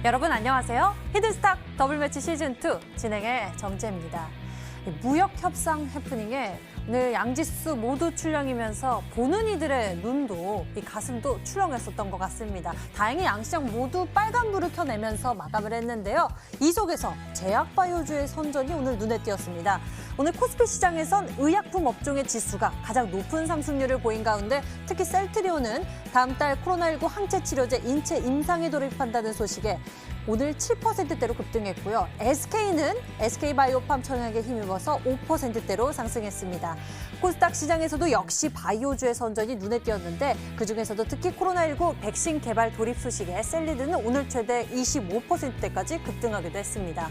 여러분 안녕하세요. 히든스탁 더블매치 시즌2 진행의 정재입니다. 무역 협상 해프닝에 오늘 양지수 모두 출렁이면서 보는 이들의 눈도 가슴도 출렁였었던 것 같습니다. 다행히 양시장 모두 빨간불을 켜내면서 마감을 했는데요. 이 속에서 제약바이오주의 선전이 오늘 눈에 띄었습니다. 오늘 코스피 시장에선 의약품 업종의 지수가 가장 높은 상승률을 보인 가운데 특히 셀트리온은 다음 달 코로나19 항체 치료제 인체 임상에 돌입한다는 소식에 오늘 7%대로 급등했고요. SK는 SK바이오팜 청약에 힘입어서 5%대로 상승했습니다. 코스닥 시장에서도 역시 바이오주의 선전이 눈에 띄었는데 그중에서도 특히 코로나19 백신 개발 돌입 소식에 셀리드는 오늘 최대 25%대까지 급등하기도 했습니다.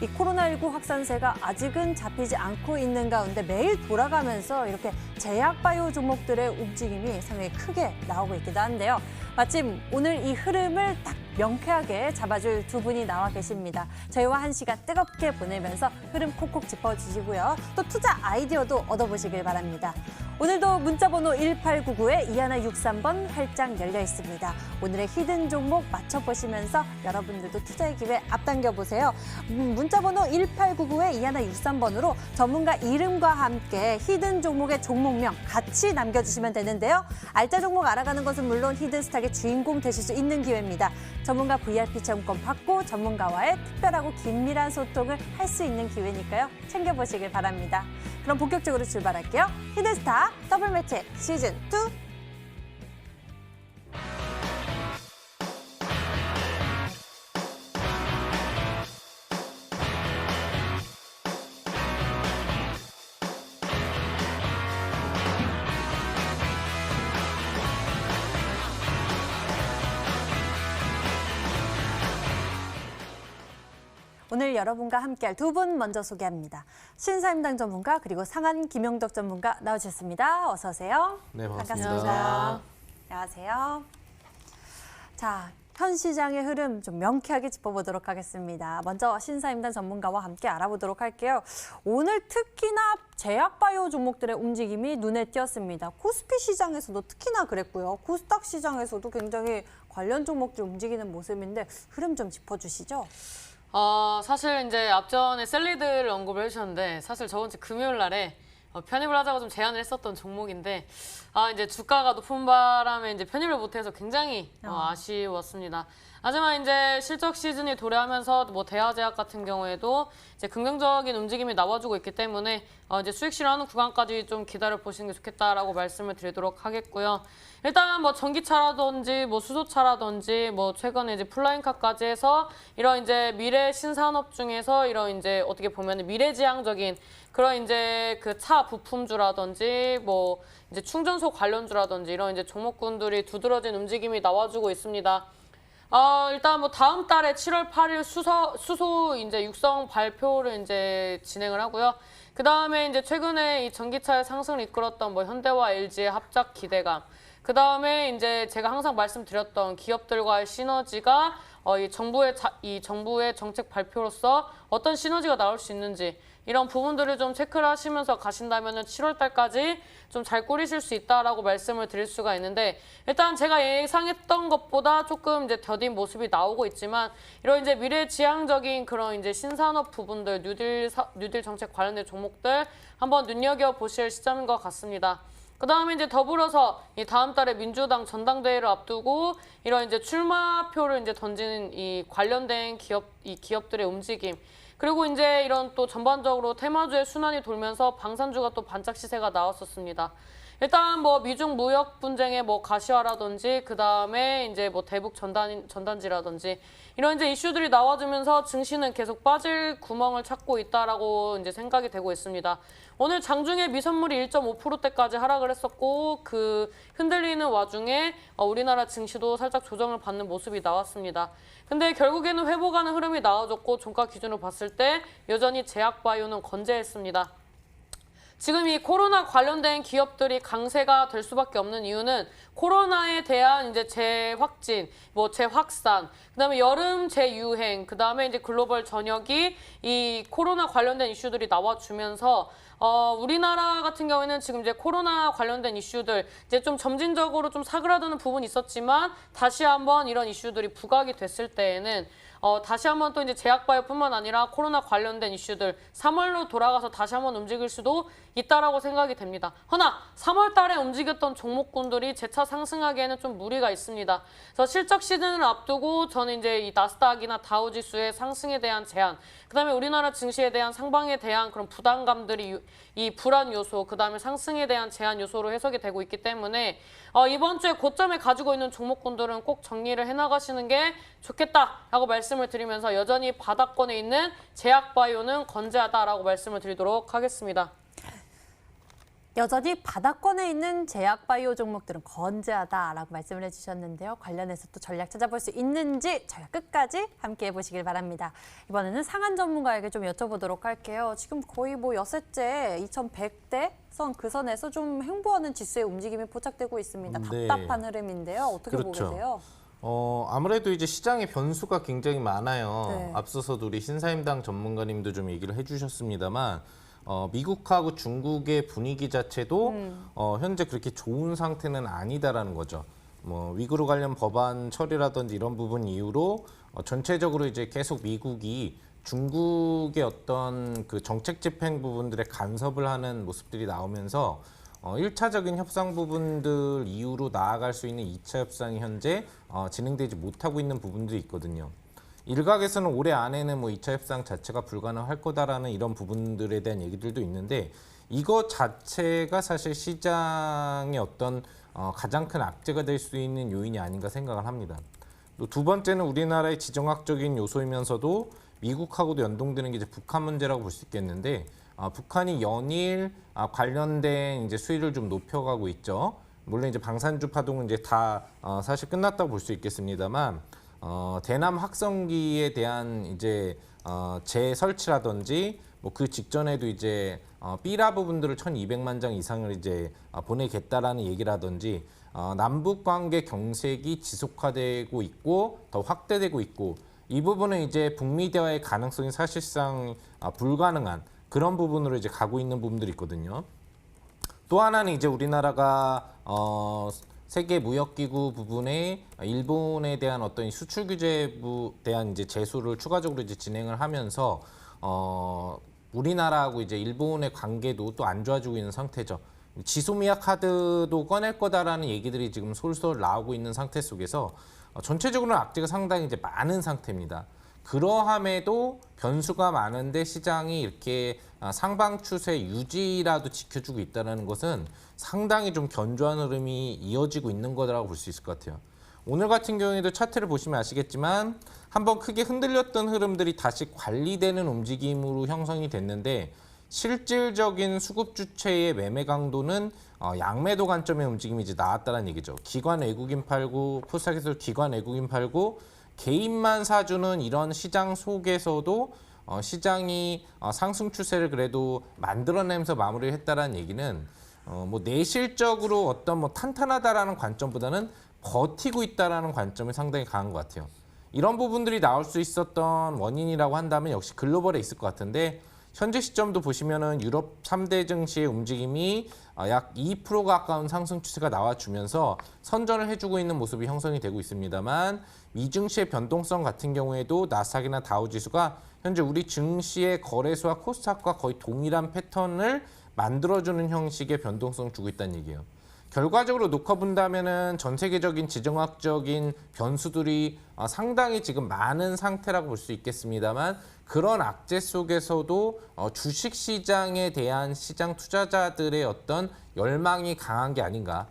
이 코로나19 확산세가 아직은 잡히지 않고 있는 가운데 매일 돌아가면서 이렇게 제약바이오 종목들의 움직임이 상당히 크게 나오고 있기도 한데요. 마침 오늘 이 흐름을 딱 명쾌하게 잡아줄 두 분이 나와 계십니다. 저희와 한 시간 뜨겁게 보내면서 흐름 콕콕 짚어주시고요. 또 투자 아이디어도 얻어보시길 바랍니다. 오늘도 문자번호 1899에 2163번 활짝 열려 있습니다. 오늘의 히든 종목 맞춰보시면서 여러분들도 투자의 기회 앞당겨보세요. 문자번호 1899에 2163번으로 전문가 이름과 함께 히든 종목의 종목명 같이 남겨주시면 되는데요. 알짜 종목 알아가는 것은 물론 히든스탁의 주인공 되실 수 있는 기회입니다. 전문가 VIP 체험권 받고 전문가와의 특별하고 긴밀한 소통을 할 수 있는 기회니까요. 챙겨보시길 바랍니다. 그럼 본격적으로 출발할게요. 히든스탁 더블매치 시즌2. 오늘 여러분과 함께할 두 분 먼저 소개합니다. 신사임당 전문가 그리고 상한 김영덕 전문가 나오셨습니다. 어서 오세요. 네, 반갑습니다. 안녕하세요. 자, 현 시장의 흐름 좀 명쾌하게 짚어보도록 하겠습니다. 먼저 신사임당 전문가와 함께 알아보도록 할게요. 오늘 특히나 제약바이오 종목들의 움직임이 눈에 띄었습니다. 코스피 시장에서도 특히나 그랬고요. 코스닥 시장에서도 굉장히 관련 종목들 움직이는 모습인데 흐름 좀 짚어주시죠. 사실 이제 앞전에 셀리드를 언급을 해주셨는데 사실 저번 주 금요일 날에 편입을 하자고 좀 제안을 했었던 종목인데 이제 주가가 높은 바람에 이제 편입을 못해서 굉장히 아쉬웠습니다. 하지만 이제 실적 시즌이 도래하면서 뭐 대하제약 같은 경우에도 이제 긍정적인 움직임이 나와주고 있기 때문에 이제 수익 실현하는 구간까지 좀 기다려 보시는 게 좋겠다라고 말씀을 드리도록 하겠고요. 일단 뭐 전기차라든지 뭐 수소차라든지 뭐 최근에 이제 플라잉카까지 해서 이런 이제 미래 신산업 중에서 이런 이제 어떻게 보면 미래지향적인 그런 이제 그 차 부품주라든지 뭐 이제 충전소 관련주라든지 이런 이제 종목군들이 두드러진 움직임이 나와주고 있습니다. 일단 뭐 다음 달에 7월 8일 수소 이제 육성 발표를 이제 진행을 하고요. 그 다음에 이제 최근에 이 전기차의 상승을 이끌었던 뭐 현대와 LG의 합작 기대감. 그 다음에 이제 제가 항상 말씀드렸던 기업들과의 시너지가 이 정부의 정책 발표로서 어떤 시너지가 나올 수 있는지 이런 부분들을 좀 체크를 하시면서 가신다면은 7월 달까지 좀 잘 꾸리실 수 있다라고 말씀을 드릴 수가 있는데 일단 제가 예상했던 것보다 조금 이제 더딘 모습이 나오고 있지만 이런 이제 미래지향적인 그런 이제 신산업 부분들 뉴딜 정책 관련된 종목들 한번 눈여겨 보실 시점인 것 같습니다. 그 다음에 이제 더불어서 이 다음 달에 민주당 전당대회를 앞두고 이런 이제 출마표를 이제 던지는 이 관련된 기업들의 움직임. 그리고 이제 이런 또 전반적으로 테마주의 순환이 돌면서 방산주가 또 반짝 시세가 나왔었습니다. 일단 뭐 미중 무역 분쟁의 뭐 가시화라든지 그 다음에 이제 뭐 대북 전단지라든지 이런 이제 이슈들이 나와주면서 증시는 계속 빠질 구멍을 찾고 있다라고 이제 생각이 되고 있습니다. 오늘 장중에 미선물이 1.5%대까지 하락을 했었고 그 흔들리는 와중에 우리나라 증시도 살짝 조정을 받는 모습이 나왔습니다. 근데 결국에는 회복하는 흐름이 나와줬고 종가 기준으로 봤을 때 여전히 제약바이오는 건재했습니다. 지금 이 코로나 관련된 기업들이 강세가 될 수밖에 없는 이유는 코로나에 대한 이제 재확진, 뭐 재확산, 그다음에 여름 재유행, 그다음에 이제 글로벌 전역이 이 코로나 관련된 이슈들이 나와주면서 우리나라 같은 경우에는 지금 이제 코로나 관련된 이슈들 이제 좀 점진적으로 좀 사그라드는 부분이 있었지만 다시 한번 이런 이슈들이 부각이 됐을 때에는 다시 한번 또 이제 제약바이오뿐만 아니라 코로나 관련된 이슈들 3월로 돌아가서 다시 한번 움직일 수도 있다라고 생각이 됩니다. 허나 3월 달에 움직였던 종목군들이 재차 상승하기에는 좀 무리가 있습니다. 그래서 실적 시즌을 앞두고 저는 이제 이 나스닥이나 다우 지수의 상승에 대한 제한, 그다음에 우리나라 증시에 대한 상방에 대한 그런 부담감들이 이 불안 요소, 그다음에 상승에 대한 제한 요소로 해석이 되고 있기 때문에 이번 주에 고점에 가지고 있는 종목군들은 꼭 정리를 해나가시는 게 좋겠다라고 말씀을 드리면서 여전히 바닥권에 있는 제약바이오는 건재하다라고 말씀을 드리도록 하겠습니다. 여전히 바닥권에 있는 제약바이오 종목들은 건재하다라고 말씀을 해주셨는데요. 관련해서 또 전략 찾아볼 수 있는지 저희가 끝까지 함께 해보시길 바랍니다. 이번에는 상한 전문가에게 좀 여쭤보도록 할게요. 지금 거의 뭐 여섯째 2100대 선 그 선에서 좀 횡보하는 지수의 움직임이 포착되고 있습니다. 네. 답답한 흐름인데요. 어떻게 보고 계세요? 아무래도 이제 시장의 변수가 굉장히 많아요. 네. 앞서서도 우리 신사임당 전문가님도 좀 얘기를 해주셨습니다만 미국하고 중국의 분위기 자체도 현재 그렇게 좋은 상태는 아니다라는 거죠. 뭐 위구르 관련 법안 처리라든지 이런 부분 이후로 전체적으로 이제 계속 미국이 중국의 어떤 그 정책 집행 부분들에 간섭을 하는 모습들이 나오면서 1차적인 협상 부분들 이후로 나아갈 수 있는 2차 협상이 현재 진행되지 못하고 있는 부분들이 있거든요. 일각에서는 올해 안에는 뭐 2차 협상 자체가 불가능할 거다라는 이런 부분들에 대한 얘기들도 있는데 이거 자체가 사실 시장의 어떤 가장 큰 악재가 될 수 있는 요인이 아닌가 생각을 합니다. 또 두 번째는 우리나라의 지정학적인 요소이면서도 미국하고도 연동되는 게 이제 북한 문제라고 볼 수 있겠는데 북한이 연일 관련된 이제 수위를 좀 높여가고 있죠. 물론 이제 방산주 파동은 이제 다 사실 끝났다고 볼 수 있겠습니다만 대남 확성기에 대한 이제 재설치라든지 뭐 그 직전에도 이제 삐라 부분들을 1,200만 장 이상을 이제 보내겠다라는 얘기라든지 남북 관계 경색이 지속화되고 있고 더 확대되고 있고 이 부분은 이제 북미 대화의 가능성이 사실상 불가능한 그런 부분으로 이제 가고 있는 부분들이 있거든요. 또 하나는 이제 우리나라가 세계 무역기구 부분에 일본에 대한 어떤 수출 규제에 대한 이제 제소를 추가적으로 이제 진행을 하면서 우리나라하고 이제 일본의 관계도 또 안 좋아지고 있는 상태죠. 지소미아 카드도 꺼낼 거다라는 얘기들이 지금 솔솔 나오고 있는 상태 속에서 전체적으로는 악재가 상당히 이제 많은 상태입니다. 그러함에도 변수가 많은데 시장이 이렇게 상방 추세 유지라도 지켜주고 있다는 것은 상당히 좀 견조한 흐름이 이어지고 있는 거라고 볼 수 있을 것 같아요. 오늘 같은 경우에도 차트를 보시면 아시겠지만 한번 크게 흔들렸던 흐름들이 다시 관리되는 움직임으로 형성이 됐는데 실질적인 수급 주체의 매매 강도는 양매도 관점의 움직임이 이제 나왔다는 얘기죠. 기관 외국인 팔고 코스닥에서 기관 외국인 팔고 개인만 사주는 이런 시장 속에서도 시장이 상승 추세를 그래도 만들어내면서 마무리를 했다라는 얘기는 뭐 내실적으로 어떤 뭐 탄탄하다라는 관점보다는 버티고 있다라는 관점이 상당히 강한 것 같아요. 이런 부분들이 나올 수 있었던 원인이라고 한다면 역시 글로벌에 있을 것 같은데 현재 시점도 보시면은 유럽 3대 증시의 움직임이 약 2%가 가까운 상승 추세가 나와주면서 선전을 해주고 있는 모습이 형성이 되고 있습니다만 미증시의 변동성 같은 경우에도 나스닥이나 다우지수가 현재 우리 증시의 거래소와 코스닥과 거의 동일한 패턴을 만들어주는 형식의 변동성을 주고 있다는 얘기예요. 결과적으로 놓고본다면은 전 세계적인 지정학적인 변수들이 상당히 지금 많은 상태라고 볼 수 있겠습니다만 그런 악재 속에서도 주식시장에 대한 시장 투자자들의 어떤 열망이 강한 게 아닌가.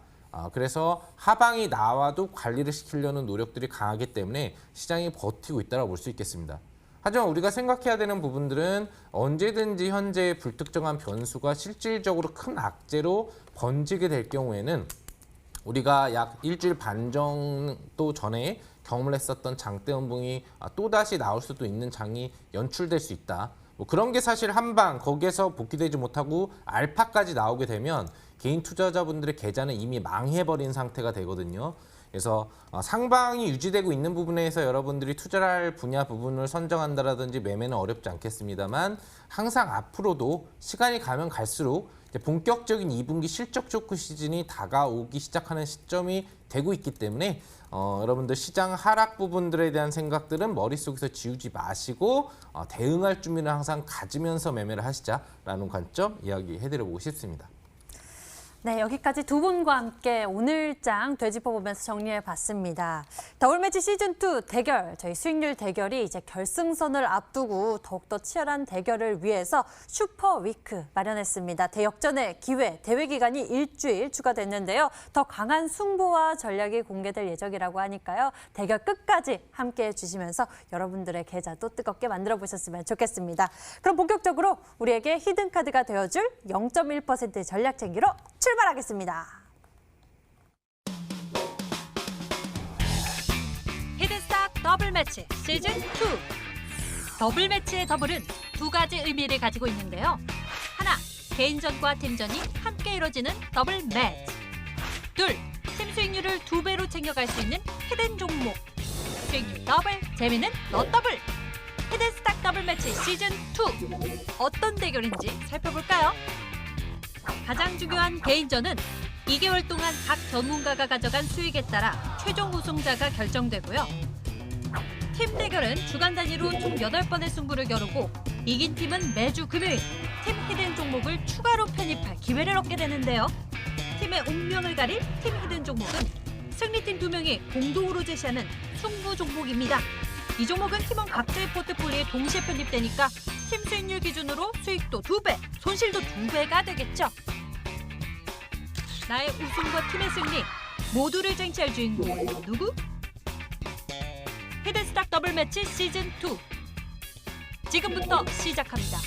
그래서 하방이 나와도 관리를 시키려는 노력들이 강하기 때문에 시장이 버티고 있다고 볼 수 있겠습니다. 하지만 우리가 생각해야 되는 부분들은 언제든지 현재 불특정한 변수가 실질적으로 큰 악재로 번지게 될 경우에는 우리가 약 일주일 반 정도 전에 경험을 했었던 장대 음봉이 또다시 나올 수도 있는 장이 연출될 수 있다. 뭐 그런 게 사실 한방 거기에서 복귀되지 못하고 알파까지 나오게 되면 개인 투자자분들의 계좌는 이미 망해버린 상태가 되거든요. 그래서 상방이 유지되고 있는 부분에서 여러분들이 투자할 분야 부분을 선정한다라든지 매매는 어렵지 않겠습니다만 항상 앞으로도 시간이 가면 갈수록 이제 본격적인 2분기 실적 쇼크 시즌이 다가오기 시작하는 시점이 되고 있기 때문에 여러분들 시장 하락 부분들에 대한 생각들은 머릿속에서 지우지 마시고 대응할 준비를 항상 가지면서 매매를 하시자라는 관점 이야기해드리고 싶습니다. 네, 여기까지 두 분과 함께 오늘 장 되짚어보면서 정리해봤습니다. 더블매치 시즌2 대결, 저희 수익률 대결이 이제 결승선을 앞두고 더욱더 치열한 대결을 위해서 슈퍼위크 마련했습니다. 대역전의 기회, 대회 기간이 일주일 추가됐는데요. 더 강한 승부와 전략이 공개될 예정이라고 하니까요. 대결 끝까지 함께해 주시면서 여러분들의 계좌도 뜨겁게 만들어 보셨으면 좋겠습니다. 그럼 본격적으로 우리에게 히든카드가 되어줄 0.1% 전략 챙기로 출발하겠습니다. 히든스탁 더블 매치 시즌 2. 더블 매치의 더블은 두 가지 의미를 가지고 있는데요. 하나, 개인전과 팀전이 함께 이뤄지는 더블 매치. 둘, 팀 수익률을 2배로 챙겨갈 수 있는 히든 종목. 수익률 더블, 재미는 너 더블. 히든스탁 더블 매치 시즌 2. 어떤 대결인지 살펴볼까요? 가장 중요한 개인전은 2개월 동안 각 전문가가 가져간 수익에 따라 최종 우승자가 결정되고요. 팀 대결은 주간 단위로 총 8번의 승부를 겨루고 이긴 팀은 매주 금요일 팀 히든 종목을 추가로 편입할 기회를 얻게 되는데요. 팀의 운명을 가릴 팀 히든 종목은 승리팀 2명이 공동으로 제시하는 승부 종목입니다. 이 종목은 팀원 각자의 포트폴리오에 동시에 편입되니까 팀 수익률 기준으로 수익도 2배, 손실도 2배가 되겠죠. 나의 우승과 팀의 승리 모두를 쟁취할 주인공은 누구? 히든스탁 더블 매치 시즌 2 지금부터 시작합니다.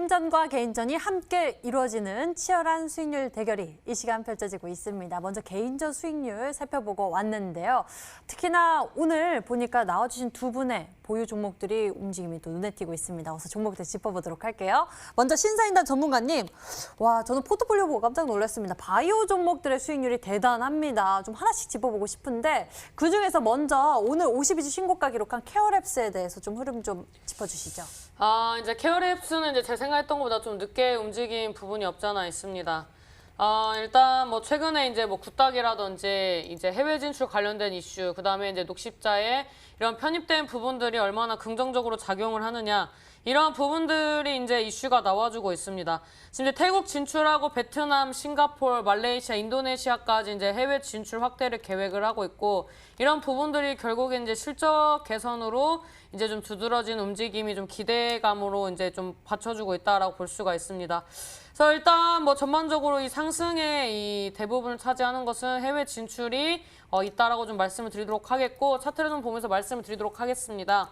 팀전과 개인전이 함께 이루어지는 치열한 수익률 대결이 이 시간 펼쳐지고 있습니다. 먼저 개인전 수익률 살펴보고 왔는데요. 특히나 오늘 보니까 나와주신 두 분의 보유 종목들이 움직임이 또 눈에 띄고 있습니다. 어서 종목들 짚어보도록 할게요. 먼저 신사임당 전문가님, 와 저는 포트폴리오 보고 깜짝 놀랐습니다. 바이오 종목들의 수익률이 대단합니다. 좀 하나씩 짚어보고 싶은데 그중에서 먼저 오늘 52주 신고가 기록한 케어랩스에 대해서 좀 흐름 좀 짚어주시죠. 이제 케어랩스는 이제 제 생각했던 것보다 좀 늦게 움직인 부분이 없잖아 있습니다. 일단 뭐 최근에 이제 뭐 굿닥이라든지 이제 해외 진출 관련된 이슈, 그다음에 이제 녹십자에 이런 편입된 부분들이 얼마나 긍정적으로 작용을 하느냐, 이런 부분들이 이제 이슈가 나와주고 있습니다. 지금 이제 태국 진출하고 베트남, 싱가포르, 말레이시아, 인도네시아까지 이제 해외 진출 확대를 계획을 하고 있고, 이런 부분들이 결국에 이제 실적 개선으로 이제 좀 두드러진 움직임이 좀 기대감으로 이제 좀 받쳐주고 있다라고 볼 수가 있습니다. 그래서 일단 뭐 전반적으로 이 상승의 이 대부분을 차지하는 것은 해외 진출이 있다라고 좀 말씀을 드리도록 하겠고, 차트를 좀 보면서 말씀을 드리도록 하겠습니다.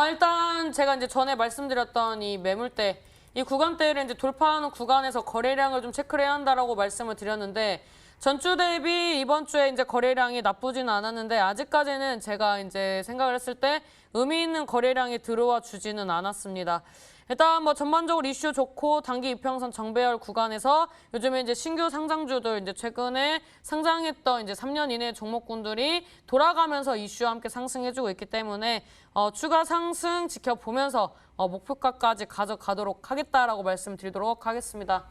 일단 제가 이제 전에 말씀드렸던 이 매물대, 이 구간대를 이제 돌파하는 구간에서 거래량을 좀 체크를 해야 한다라고 말씀을 드렸는데, 전주 대비 이번 주에 이제 거래량이 나쁘지는 않았는데 아직까지는 제가 이제 생각을 했을 때 의미 있는 거래량이 들어와 주지는 않았습니다. 일단 뭐 전반적으로 이슈 좋고 단기 이평선 정배열 구간에서 요즘에 이제 신규 상장주들, 이제 최근에 상장했던 이제 3년 이내 종목군들이 돌아가면서 이슈와 함께 상승해주고 있기 때문에 추가 상승 지켜보면서 목표가까지 가져가도록 하겠다라고 말씀드리도록 하겠습니다.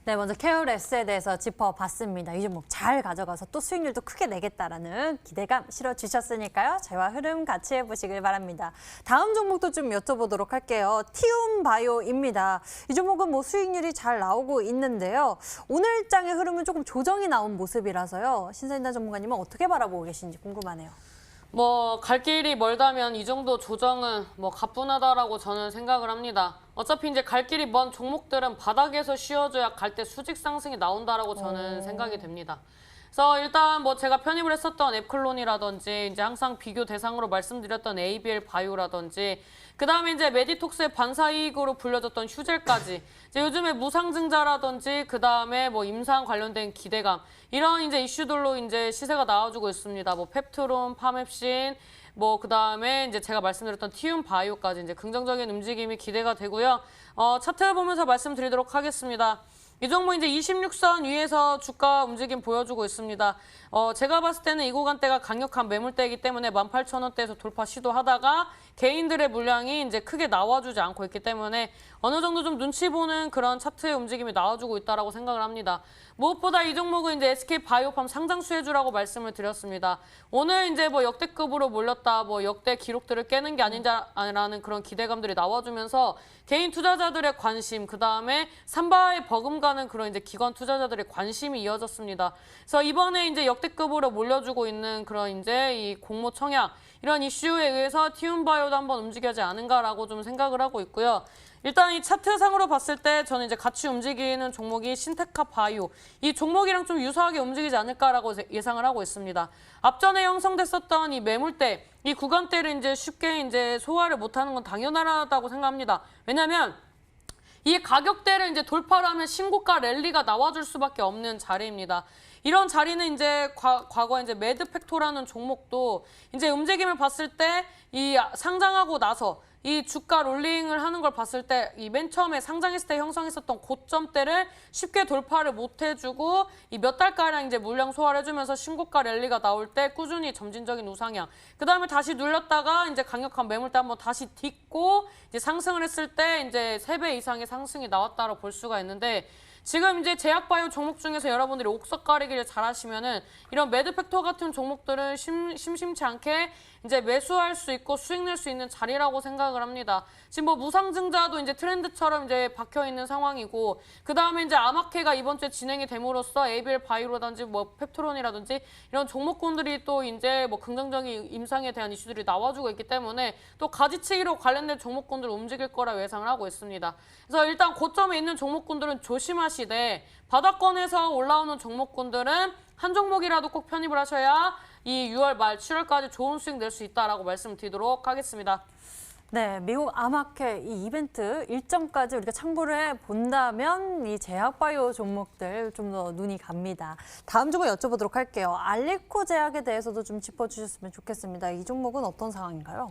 네, 먼저 케어랩스에 대해서 짚어봤습니다. 이 종목 잘 가져가서 또 수익률도 크게 내겠다라는 기대감 실어주셨으니까요. 저희와 흐름 같이 해보시길 바랍니다. 다음 종목도 좀 여쭤보도록 할게요. 티움바이오입니다. 이 종목은 뭐 수익률이 잘 나오고 있는데요. 오늘 장의 흐름은 조금 조정이 나온 모습이라서요. 신사임당 전문가님은 어떻게 바라보고 계신지 궁금하네요. 뭐 갈 길이 멀다면 이 정도 조정은 뭐 가뿐하다라고 저는 생각을 합니다. 어차피 이제 갈 길이 먼 종목들은 바닥에서 쉬어줘야 갈 때 수직 상승이 나온다라고 저는 생각이 됩니다. 그래서 일단 뭐 제가 편입을 했었던 앱클론이라든지 이제 항상 비교 대상으로 말씀드렸던 ABL 바이오라든지, 그다음에 이제 메디톡스의 반사이익으로 불려졌던 휴젤까지 이제 요즘에 무상증자라든지 그다음에 뭐 임상 관련된 기대감, 이런 이제 이슈들로 이제 시세가 나와주고 있습니다. 뭐 펩트론, 파맵신, 뭐 그다음에 이제 제가 말씀드렸던 티움바이오까지 이제 긍정적인 움직임이 기대가 되고요. 차트 보면서 말씀드리도록 하겠습니다. 이 종목 이제 26선 위에서 주가 움직임 보여주고 있습니다. 제가 봤을 때는 이 구간대가 강력한 매물대이기 때문에 18,000원대에서 돌파 시도하다가 개인들의 물량이 이제 크게 나와주지 않고 있기 때문에 어느 정도 좀 눈치 보는 그런 차트의 움직임이 나와주고 있다라고 생각을 합니다. 무엇보다 이 종목은 이제 SK바이오팜 상장 수혜주라고 말씀을 드렸습니다. 오늘 이제 뭐 역대급으로 몰렸다, 뭐 역대 기록들을 깨는 게 아니냐라는 그런 기대감들이 나와주면서 개인 투자자들의 관심, 그 다음에 삼바에 버금가는 그런 이제 기관 투자자들의 관심이 이어졌습니다. 그래서 이번에 이제 역대급으로 몰려주고 있는 그런 이제 이 공모 청약, 이런 이슈에 의해서 티움바이오도 한번 움직여지 않은가라고 좀 생각을 하고 있고요. 일단 이 차트상으로 봤을 때 저는 이제 같이 움직이는 종목이 신테카 바이오, 이 종목이랑 좀 유사하게 움직이지 않을까라고 예상을 하고 있습니다. 앞전에 형성됐었던 이 매물대, 이 구간대를 이제 쉽게 이제 소화를 못하는 건 당연하다고 생각합니다. 왜냐하면 이 가격대를 이제 돌파를 하면 신고가 랠리가 나와줄 수밖에 없는 자리입니다. 이런 자리는 이제 과거 이제 매드팩토라는 종목도 이제 움직임을 봤을 때 이 상장하고 나서 이 주가 롤링을 하는 걸 봤을 때 이 맨 처음에 상장했을 때 형성했었던 고점대를 쉽게 돌파를 못 해주고 이 몇 달가량 이제 물량 소화를 해주면서 신고가 랠리가 나올 때 꾸준히 점진적인 우상향, 그 다음에 다시 눌렸다가 이제 강력한 매물대 한번 다시 딛고 이제 상승을 했을 때 이제 3배 이상의 상승이 나왔다고 볼 수가 있는데, 지금 이제 제약바이오 종목 중에서 여러분들이 옥석 가리기를 잘 하시면은 이런 매드팩터 같은 종목들은 심심치 않게 이제 매수할 수 있고 수익 낼 수 있는 자리라고 생각을 합니다. 지금 뭐 무상증자도 이제 트렌드처럼 이제 박혀 있는 상황이고, 그 다음에 이제 아마케가 이번 주에 진행이 됨으로써 ABL 바이오라든지 뭐 펩트론이라든지 이런 종목군들이 또 이제 뭐 긍정적인 임상에 대한 이슈들이 나와주고 있기 때문에 또 가지치기로 관련된 종목군들 움직일 거라 예상을 하고 있습니다. 그래서 일단 고점에 있는 종목군들은 조심하시되, 바닥권에서 올라오는 종목군들은 한 종목이라도 꼭 편입을 하셔야 이 6월 말 7월까지 좋은 수익 낼 수 있다라고 말씀드리도록 하겠습니다. 네, 미국 아마케 이 이벤트 일정까지 우리가 참고를 해 본다면 이 제약바이오 종목들 좀 더 눈이 갑니다. 다음 종목 여쭤보도록 할게요. 알리코 제약에 대해서도 좀 짚어주셨으면 좋겠습니다. 이 종목은 어떤 상황인가요?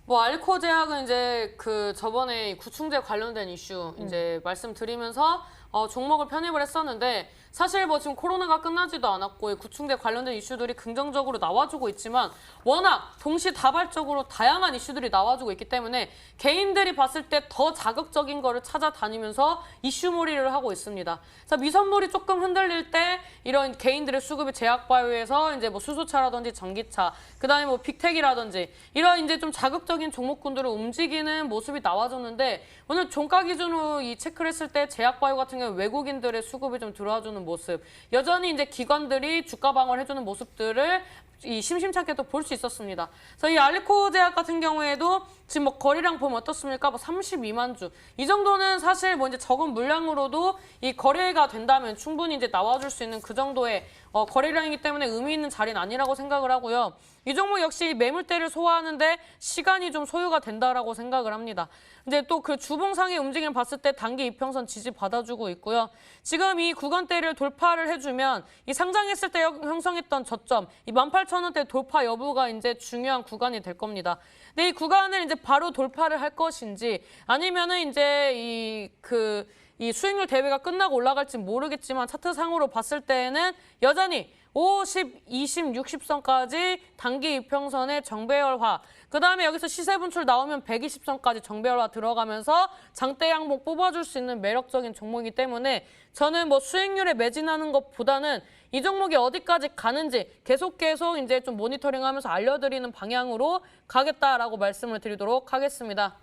뭐 알코 제약은 이제 그 저번에 구충제 관련된 이슈 이제 말씀드리면서 종목을 편입을 했었는데 사실 뭐 지금 코로나가 끝나지도 않았고 이 구충제 관련된 이슈들이 긍정적으로 나와주고 있지만 워낙 동시다발적으로 다양한 이슈들이 나와주고 있기 때문에 개인들이 봤을 때 더 자극적인 거를 찾아다니면서 이슈몰이를 하고 있습니다. 그래서 미선물이 조금 흔들릴 때 이런 개인들의 수급이 제약바이오에서 이제 뭐 수소차라든지 전기차, 그다음에 뭐 빅텍이라든지 이런 이제 좀 자극적인 종목군들을 움직이는 모습이 나와줬는데 오늘 종가 기준으로 이 체크를 했을 때 제약바이오 같은 경우는 외국인들의 수급이 좀 들어와주는 모습, 여전히 이제 기관들이 주가 방어를 해주는 모습들을 이 심심찮게 또 볼 수 있었습니다. 그래서 이 알리코 제약 같은 경우에도 지금 뭐 거래량 보면 어떻습니까? 뭐 32만 주. 이 정도는 사실 뭐 이제 적은 물량으로도 이 거래가 된다면 충분히 이제 나와줄 수 있는 그 정도의 거래량이기 때문에 의미 있는 자리는 아니라고 생각을 하고요. 이 종목 역시 매물대를 소화하는데 시간이 좀 소요가 된다라고 생각을 합니다. 이제 또 그 주봉상의 움직임을 봤을 때 단기 이평선 지지 받아주고 있고요. 지금 이 구간대를 돌파를 해주면 이 상장했을 때 형성했던 저점, 이 18,000원대 돌파 여부가 이제 중요한 구간이 될 겁니다. 근데 이 구간을 이제 바로 돌파를 할 것인지 아니면은 이제 이 수익률 대비가 끝나고 올라갈지 모르겠지만 차트상으로 봤을 때에는 여전히 50, 20, 60선까지 단기 이평선의 정배열화, 그다음에 여기서 시세 분출 나오면 120선까지 정배열화 들어가면서 장대 양봉 뽑아줄 수 있는 매력적인 종목이기 때문에 저는 뭐 수익률에 매진하는 것보다는 이 종목이 어디까지 가는지 계속 이제 좀 모니터링하면서 알려드리는 방향으로 가겠다라고 말씀을 드리도록 하겠습니다.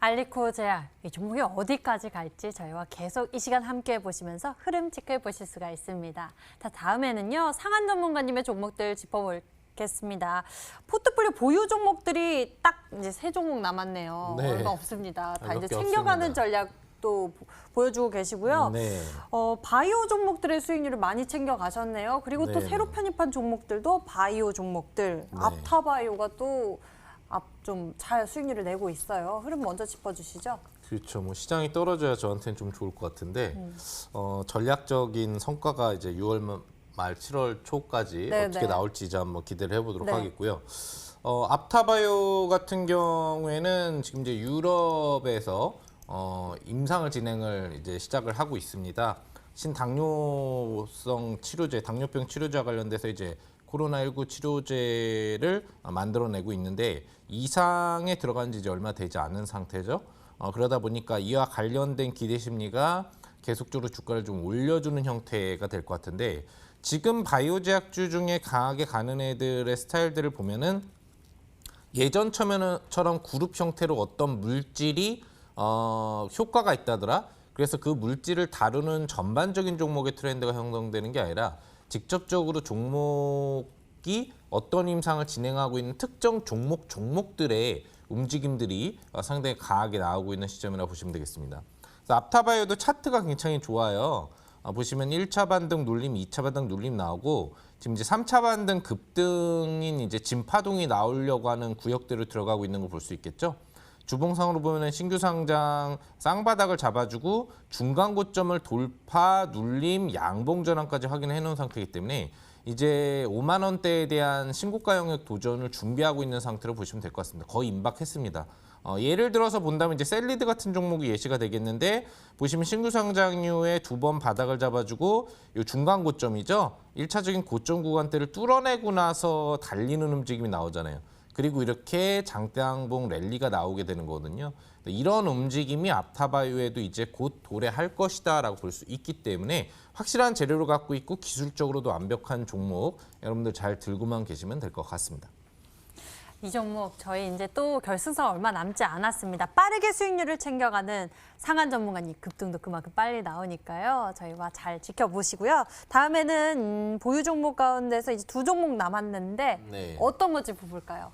알리코 제약, 이 종목이 어디까지 갈지 저희와 계속 이 시간 함께 보시면서 흐름 체크해 보실 수가 있습니다. 자, 다음에는요, 상한 전문가님의 종목들 짚어보겠습니다. 포트폴리오 보유 종목들이 딱 이제 3종목 남았네요. 네. 얼마 없습니다. 다 이제 몇 개 챙겨가는 없습니다. 전략도 보여주고 계시고요. 네. 바이오 종목들의 수익률을 많이 챙겨가셨네요. 그리고 또 네. 새로 편입한 종목들도 바이오 종목들, 네. 앞타바이오가 또 좀 잘 수익률을 내고 있어요. 흐름 먼저 짚어주시죠. 그렇죠. 뭐 시장이 떨어져야 저한테는 좀 좋을 것 같은데 전략적인 성과가 이제 6월 말 7월 초까지 네, 어떻게 네. 나올지 이제 한번 기대를 해보도록 네. 하겠고요. 앞타바이오 같은 경우에는 지금 이제 유럽에서 임상을 진행을 이제 시작을 하고 있습니다. 신당뇨성 치료제, 당뇨병 치료제와 관련돼서 이제 코로나19 치료제를 만들어내고 있는데 이상에 들어간 지 이제 얼마 되지 않은 상태죠. 그러다 보니까 이와 관련된 기대 심리가 계속적으로 주가를 좀 올려주는 형태가 될 것 같은데 지금 바이오 제약주 중에 강하게 가는 애들의 스타일들을 보면은 예전처럼 그룹 형태로 어떤 물질이 효과가 있다더라. 그래서 그 물질을 다루는 전반적인 종목의 트렌드가 형성되는 게 아니라 직접적으로 종목이 어떤 임상을 진행하고 있는 특정 종목들의 움직임들이 상당히 강하게 나오고 있는 시점이라고 보시면 되겠습니다. 그래서 앞타바이오도 차트가 굉장히 좋아요. 보시면 1차 반등 눌림, 2차 반등 눌림 나오고 지금 이제 3차 반등 급등인 이제 진파동이 나오려고 하는 구역들을 들어가고 있는 걸 볼 수 있겠죠. 주봉상으로 보면 신규 상장 쌍바닥을 잡아주고 중간 고점을 돌파, 눌림, 양봉 전환까지 확인해 놓은 상태이기 때문에 이제 5만 원대에 대한 신고가 영역 도전을 준비하고 있는 상태로 보시면 될 것 같습니다. 거의 임박했습니다. 예를 들어서 본다면 이제 셀리드 같은 종목이 예시가 되겠는데 보시면 신규 상장류에 2번 바닥을 잡아주고 이 중간 고점이죠. 1차적인 고점 구간대를 뚫어내고 나서 달리는 움직임이 나오잖아요. 그리고 이렇게 장대양봉 랠리가 나오게 되는 거거든요. 이런 움직임이 앞타바이오에도 이제 곧 도래할 것이다라고 볼 수 있기 때문에 확실한 재료를 갖고 있고 기술적으로도 완벽한 종목 여러분들 잘 들고만 계시면 될 것 같습니다. 이 종목 저희 이제 또 결승선 얼마 남지 않았습니다. 빠르게 수익률을 챙겨가는 상한 전문가님 급등도 그만큼 빨리 나오니까요. 저희와 잘 지켜보시고요. 다음에는 보유 종목 가운데서 이제 2종목 남았는데 네. 어떤 거 짚어볼까요?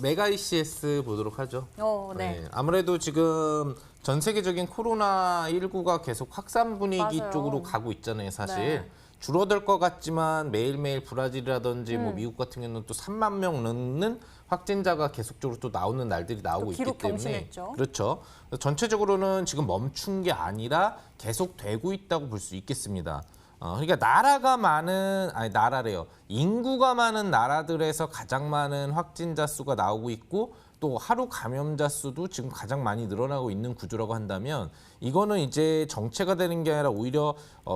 메가 ECS 보도록 하죠. 네. 아무래도 지금 전 세계적인 코로나19가 계속 확산 분위기 맞아요. 쪽으로 가고 있잖아요, 사실. 네. 줄어들 것 같지만 매일매일 브라질이라든지 뭐 미국 같은 경우는 또 3만 명 넘는 확진자가 계속적으로 또 나오는 날들이 나오고 있기 기록 때문에 경신했죠. 그렇죠. 그래서 전체적으로는 지금 멈춘 게 아니라 계속 되고 있다고 볼 수 있겠습니다. 그러니까 나라가 많은 나라래요. 인구가 많은 나라들에서 가장 많은 확진자 수가 나오고 있고 또 하루 감염자 수도 지금 가장 많이 늘어나고 있는 구조라고 한다면 이거는 이제 정체가 되는 게 아니라 오히려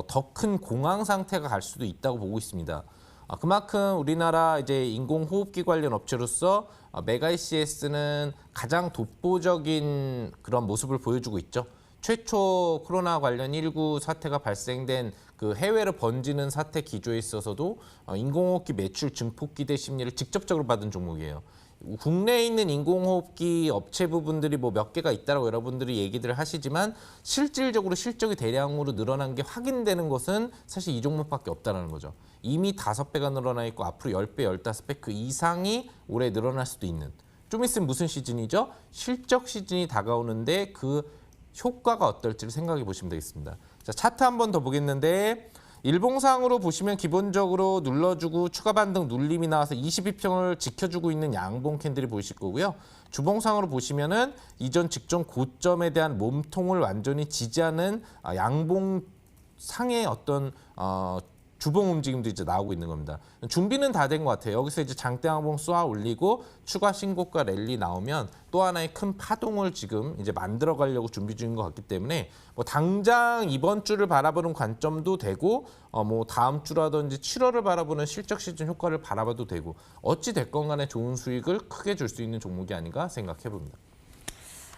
더 큰 공황 상태가 갈 수도 있다고 보고 있습니다. 그만큼 우리나라 이제 인공호흡기 관련 업체로서 메가이CS는 가장 독보적인 그런 모습을 보여주고 있죠. 최초 코로나 관련 19 사태가 발생된 그 해외로 번지는 사태 기조에 있어서도 인공호흡기 매출 증폭 기대 심리를 직접적으로 받은 종목이에요. 국내에 있는 인공호흡기 업체 부분들이 뭐 몇 개가 있다라고 여러분들이 얘기들을 하시지만 실질적으로 실적이 대량으로 늘어난 게 확인되는 것은 사실 이 종목밖에 없다는 거죠. 이미 5배가 늘어나 있고 앞으로 10배, 15배 그 이상이 올해 늘어날 수도 있는. 좀 있으면 무슨 시즌이죠? 실적 시즌이 다가오는데 그 효과가 어떨지를 생각해 보시면 되겠습니다. 자, 차트 한 번 더 보겠는데 일봉상으로 보시면 기본적으로 눌러주고 추가 반등 눌림이 나와서 22평을 지켜주고 있는 양봉 캔들이 보이실 거고요. 주봉상으로 보시면은 이전 직전 고점에 대한 몸통을 완전히 지지하는 양봉상의 어떤 주봉 움직임도 이제 나오고 있는 겁니다. 준비는 다 된 것 같아요. 여기서 이제 장대양봉 쏘아 올리고 추가 신고가 랠리 나오면 또 하나의 큰 파동을 지금 이제 만들어 가려고 준비 중인 것 같기 때문에 뭐 당장 이번 주를 바라보는 관점도 되고 뭐 다음 주라든지 7월을 바라보는 실적 시즌 효과를 바라봐도 되고 어찌 됐건 간에 좋은 수익을 크게 줄 수 있는 종목이 아닌가 생각해 봅니다.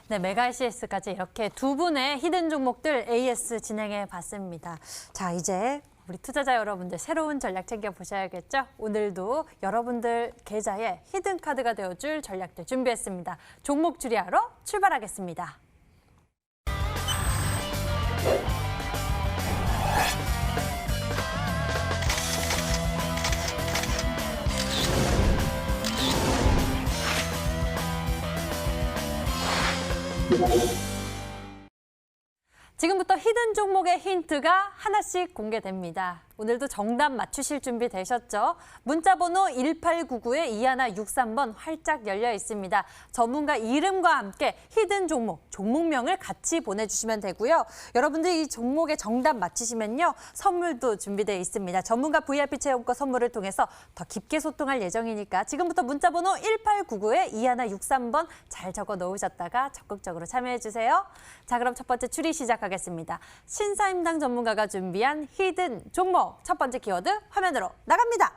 네, 메가이CS까지 이렇게 두 분의 히든 종목들 AS 진행해 봤습니다. 자, 이제 우리 투자자 여러분들 새로운 전략 챙겨보셔야겠죠? 오늘도 여러분들 계좌에 히든 카드가 되어줄 전략들 준비했습니다. 종목 추리하러 출발하겠습니다. 지금부터 히든 종목의 힌트가 하나씩 공개됩니다. 오늘도 정답 맞추실 준비 되셨죠? 문자번호 1899에 2163번 활짝 열려 있습니다. 전문가 이름과 함께 히든 종목, 종목명을 같이 보내주시면 되고요. 여러분들 이 종목의 정답 맞히시면요. 선물도 준비되어 있습니다. 전문가 VIP 체험권 선물을 통해서 더 깊게 소통할 예정이니까 지금부터 문자번호 1899에 2163번 잘 적어 놓으셨다가 적극적으로 참여해 주세요. 자, 그럼 첫 번째 추리 시작하겠습니다. 신사임당 전문가가 준비한 히든 종목. 첫 번째 키워드 화면으로 나갑니다.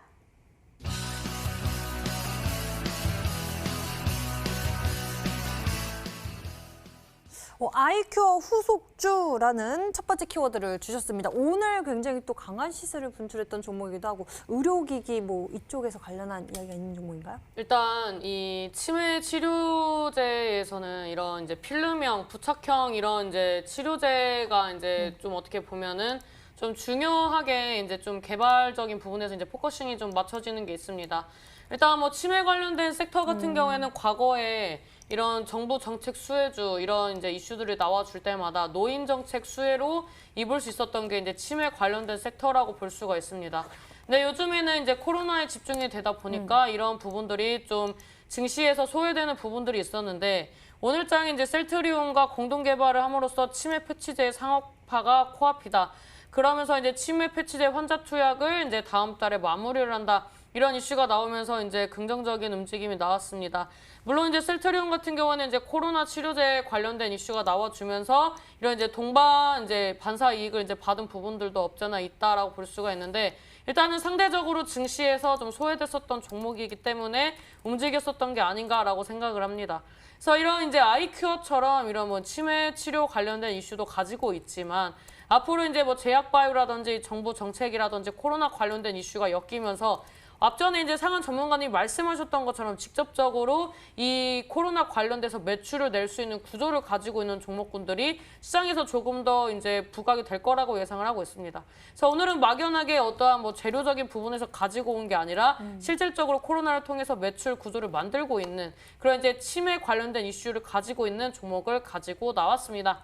아이큐어 후속주라는 첫 번째 키워드를 주셨습니다. 오늘 굉장히 또 강한 시세를 분출했던 종목이기도 하고 의료기기 뭐 이쪽에서 관련한 이야기가 있는 종목인가요? 일단 이 치매 치료제에서는 이런 이제 필름형, 부착형 이런 이제 치료제가 이제 좀 어떻게 보면은 좀 중요하게 이제 좀 개발적인 부분에서 이제 포커싱이 좀 맞춰지는 게 있습니다. 일단 뭐 치매 관련된 섹터 같은 경우에는 과거에 이런 정부 정책 수혜주 이런 이제 이슈들이 나와줄 때마다 노인 정책 수혜로 입을 수 있었던 게 이제 치매 관련된 섹터라고 볼 수가 있습니다. 근데 요즘에는 이제 코로나에 집중이 되다 보니까 이런 부분들이 좀 증시에서 소외되는 부분들이 있었는데 오늘장 이제 셀트리온과 공동 개발을 함으로써 치매 패치제의 상업화가 코앞이다. 그러면서 이제 치매 패치제 환자 투약을 이제 다음 달에 마무리를 한다. 이런 이슈가 나오면서 이제 긍정적인 움직임이 나왔습니다. 물론 이제 셀트리온 같은 경우는 이제 코로나 치료제 관련된 이슈가 나와주면서 이런 이제 동반 이제 반사 이익을 이제 받은 부분들도 없잖아 있다라고 볼 수가 있는데 일단은 상대적으로 증시에서 좀 소외됐었던 종목이기 때문에 움직였었던 게 아닌가라고 생각을 합니다. 그래서 이런 이제 아이큐어처럼 이런 뭐 치매 치료 관련된 이슈도 가지고 있지만 앞으로 이제 뭐 제약바이오라든지 정부 정책이라든지 코로나 관련된 이슈가 엮이면서 앞전에 이제 상한 전문가님이 말씀하셨던 것처럼 직접적으로 이 코로나 관련돼서 매출을 낼 수 있는 구조를 가지고 있는 종목군들이 시장에서 조금 더 이제 부각이 될 거라고 예상을 하고 있습니다. 그래서 오늘은 막연하게 어떠한 뭐 재료적인 부분에서 가지고 온 게 아니라 실질적으로 코로나를 통해서 매출 구조를 만들고 있는 그런 이제 치매 관련된 이슈를 가지고 있는 종목을 가지고 나왔습니다.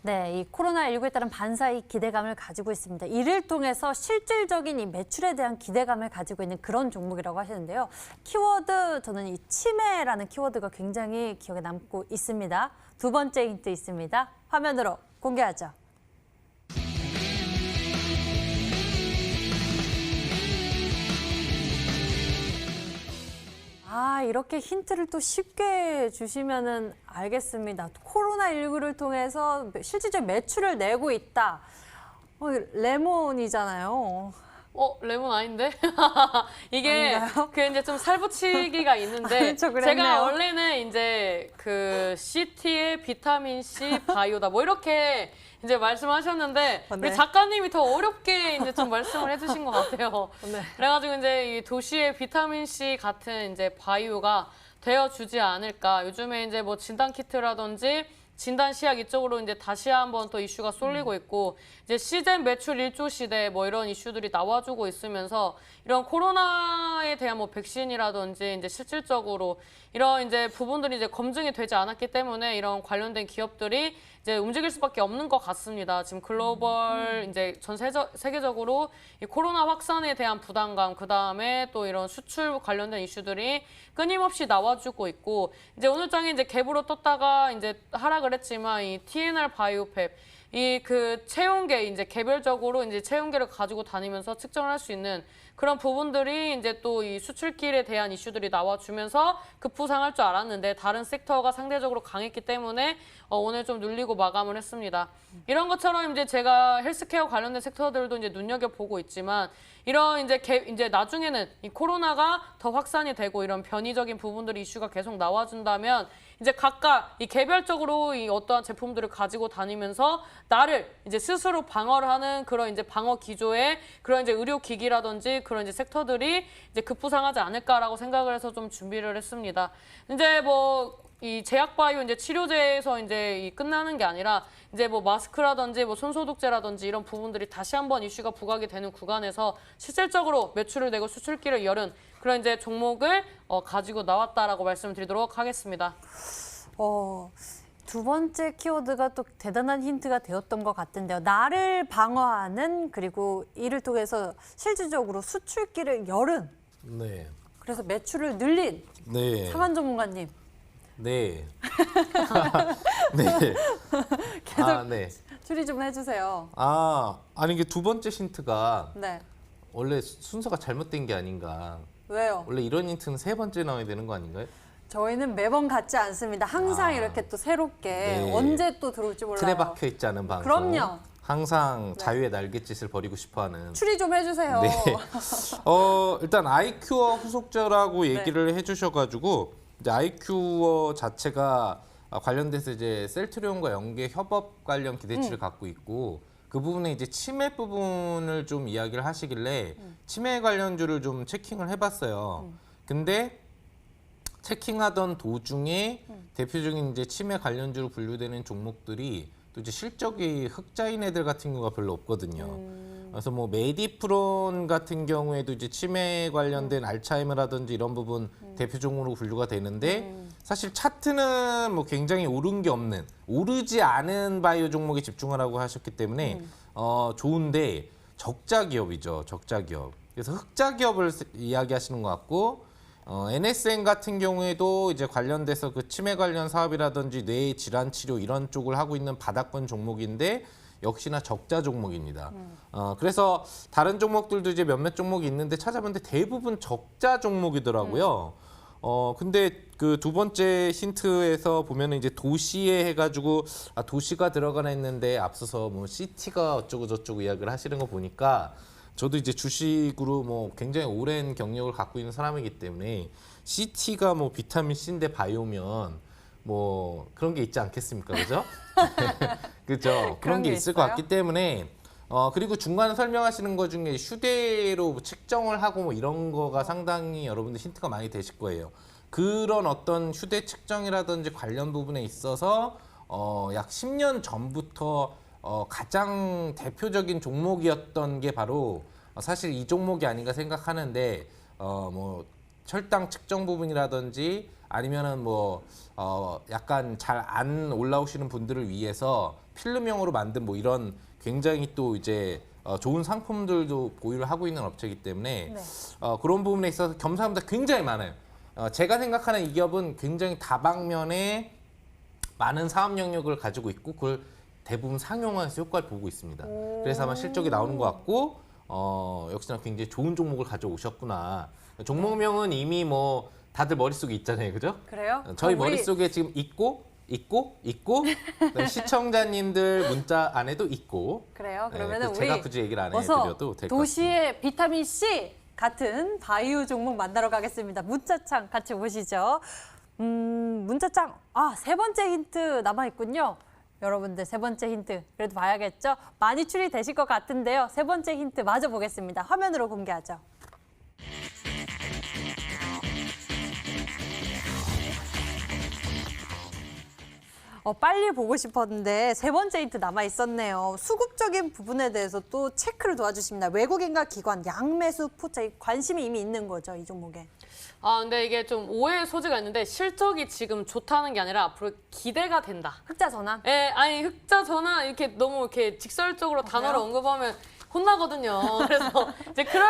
네, 이 코로나19에 따른 반사의 기대감을 가지고 있습니다. 이를 통해서 실질적인 이 매출에 대한 기대감을 가지고 있는 그런 종목이라고 하시는데요. 키워드, 저는 이 치매라는 키워드가 굉장히 기억에 남고 있습니다. 두 번째 힌트 있습니다. 화면으로 공개하죠. 이렇게 힌트를 또 쉽게 주시면은 알겠습니다. 코로나19를 통해서 실질적 매출을 내고 있다. 레몬이잖아요. 레몬 아닌데? 이게 아닌가요? 그 이제 좀 살붙이기가 있는데 저 그랬네요. 제가 원래는 이제 그 CT의 비타민 C 바이오다 뭐 이렇게 이제 말씀하셨는데 네. 우리 작가님이 더 어렵게 이제 좀 말씀을 해주신 것 같아요. 네. 그래가지고 이제 이 도시의 비타민 C 같은 이제 바이오가 되어주지 않을까. 요즘에 이제 뭐 진단 키트라든지 진단 시약 이쪽으로 이제 다시 한번 또 이슈가 쏠리고 있고 이제 시젠 매출 1조 시대 뭐 이런 이슈들이 나와주고 있으면서 이런 코로나에 대한 뭐 백신이라든지 이제 실질적으로 이런 이제 부분들이 이제 검증이 되지 않았기 때문에 이런 관련된 기업들이 이제 움직일 수밖에 없는 것 같습니다. 지금 글로벌 이제 세계적으로 이 코로나 확산에 대한 부담감, 그 다음에 또 이런 수출 관련된 이슈들이 끊임없이 나와주고 있고 이제 오늘 장에 이제 갭으로 떴다가 이제 하락을 했지만 이 TNR 바이오팹 이 그 체온계 이제 개별적으로 이제 체온계를 가지고 다니면서 측정을 할 수 있는 그런 부분들이 이제 또 이 수출길에 대한 이슈들이 나와주면서 급부상할 줄 알았는데 다른 섹터가 상대적으로 강했기 때문에 오늘 좀 눌리고 마감을 했습니다. 이런 것처럼 이제 제가 헬스케어 관련된 섹터들도 이제 눈여겨보고 있지만 이런 이제 나중에는 이 코로나가 더 확산이 되고 이런 변이적인 부분들이 이슈가 계속 나와준다면 이제 각각 이 개별적으로 이 어떠한 제품들을 가지고 다니면서 나를 이제 스스로 방어를 하는 그런 이제 방어 기조의 그런 이제 의료기기라든지 그런 이제 섹터들이 이제 급부상하지 않을까라고 생각을 해서 좀 준비를 했습니다. 이제 뭐 이 제약바이오 이제 치료제에서 이제 이 끝나는 게 아니라 이제 뭐 마스크라든지 뭐 손소독제라든지 이런 부분들이 다시 한번 이슈가 부각이 되는 구간에서 실질적으로 매출을 내고 수출길을 열은 그런 이제 종목을 가지고 나왔다라고 말씀드리도록 하겠습니다. 두 번째 키워드가 또 대단한 힌트가 되었던 것 같은데요. 나를 방어하는 그리고 이를 통해서 실질적으로 수출길을 열은 네. 그래서 매출을 늘린 네. 상한 전문가님. 네. 네. 계속 네. 추리 좀 해주세요. 아니 이게 두 번째 힌트가 네. 원래 순서가 잘못된 게 아닌가. 왜요? 원래 이런 힌트는 세 번째 나와야 되는 거 아닌가요? 저희는 매번 같지 않습니다. 항상 이렇게 또 새롭게 네. 언제 또 들어올지 몰라요. 틀에 박혀 있지 않은 방송. 그럼요. 항상 자유의 날갯짓을 벌이고 싶어하는. 추리 좀 해주세요. 네. 일단 아이큐어 후속제라고 얘기를 해주셔가지고 이제 아이큐어 자체가 관련돼서 이제 셀트리온과 연계 협업 관련 기대치를 갖고 있고 그 부분에 이제 치매 부분을 좀 이야기를 하시길래 치매 관련주를 좀 체킹을 해봤어요. 근데 체킹하던 도중에 대표적인 이제 치매 관련주로 분류되는 종목들이 또 이제 실적이 흑자인 애들 같은 경우가 별로 없거든요. 그래서 뭐 메디프론 같은 경우에도 이제 치매 관련된 알츠하이머라든지 이런 부분 대표 종목으로 분류가 되는데 사실 차트는 뭐 굉장히 오른 게 없는 오르지 않은 바이오 종목에 집중하라고 하셨기 때문에 좋은데 적자 기업이죠. 적자 기업. 그래서 흑자 기업을 이야기하시는 것 같고 NSN 같은 경우에도 이제 관련돼서 그 치매 관련 사업이라든지 뇌 질환 치료 이런 쪽을 하고 있는 바닥권 종목인데 역시나 적자 종목입니다. 그래서 다른 종목들도 이제 몇몇 종목이 있는데 찾아봤는데 대부분 적자 종목이더라고요. 근데 그 두 번째 힌트에서 보면은 이제 도시에 해가지고 도시가 들어가나 했는데 앞서서 뭐 시티가 어쩌고 저쩌고 이야기를 하시는 거 보니까 저도 이제 주식으로 뭐 굉장히 오랜 경력을 갖고 있는 사람이기 때문에 CT가 뭐 비타민 C인데 바이오면 뭐 그런 게 있지 않겠습니까, 그죠? 그죠? 그런 게 있을 것 같기 때문에 그리고 중간에 설명하시는 것 중에 휴대로 뭐 측정을 하고 뭐 이런 거가 상당히 여러분들 힌트가 많이 되실 거예요. 그런 어떤 휴대 측정이라든지 관련 부분에 있어서 약 10년 전부터 가장 대표적인 종목이었던 게 바로 사실 이 종목이 아닌가 생각하는데 뭐 혈당 측정 부분이라든지 아니면은 약간 잘 안 올라오시는 분들을 위해서 필름형으로 만든 뭐 이런 굉장히 또 이제 좋은 상품들도 보유를 하고 있는 업체이기 때문에 네. 그런 부분에 있어서 겸사겸사 굉장히 많아요. 제가 생각하는 이 기업은 굉장히 다방면에 많은 사업 영역을 가지고 있고 그걸 대부분 상용화해서 효과를 보고 있습니다. 그래서 아마 실적이 나오는 것 같고 역시나 굉장히 좋은 종목을 가져오셨구나. 종목명은 이미 뭐 다들 머릿속에 있잖아요. 그죠? 그래요? 저희 그럼 우리 머릿속에 지금 있고 그다음에 시청자님들 문자 안에도 있고 그래요? 네, 그러면은 그래서 제가 우리 굳이 얘기를 안 어서 해드려도 될 것 같습니다. 도시의 비타민 C 같은 바이오 종목 만나러 가겠습니다. 문자창 같이 보시죠. 문자창 세 번째 힌트 남아 있군요. 여러분들 세 번째 힌트 그래도 봐야겠죠? 많이 추리되실 것 같은데요. 세 번째 힌트 마저 보겠습니다. 화면으로 공개하죠. 빨리 보고 싶었는데 세 번째 힌트 남아 있었네요. 수급적인 부분에 대해서 또 체크를 도와주십니다. 외국인과 기관, 양매수 포차 관심이 이미 있는 거죠, 이 종목에. 근데 이게 좀 오해의 소지가 있는데 실적이 지금 좋다는 게 아니라 앞으로 기대가 된다. 흑자 전환. 예, 아니 흑자 전환 이렇게 너무 이렇게 직설적으로 단어를 언급하면 혼나거든요. 그래서 이제 그럴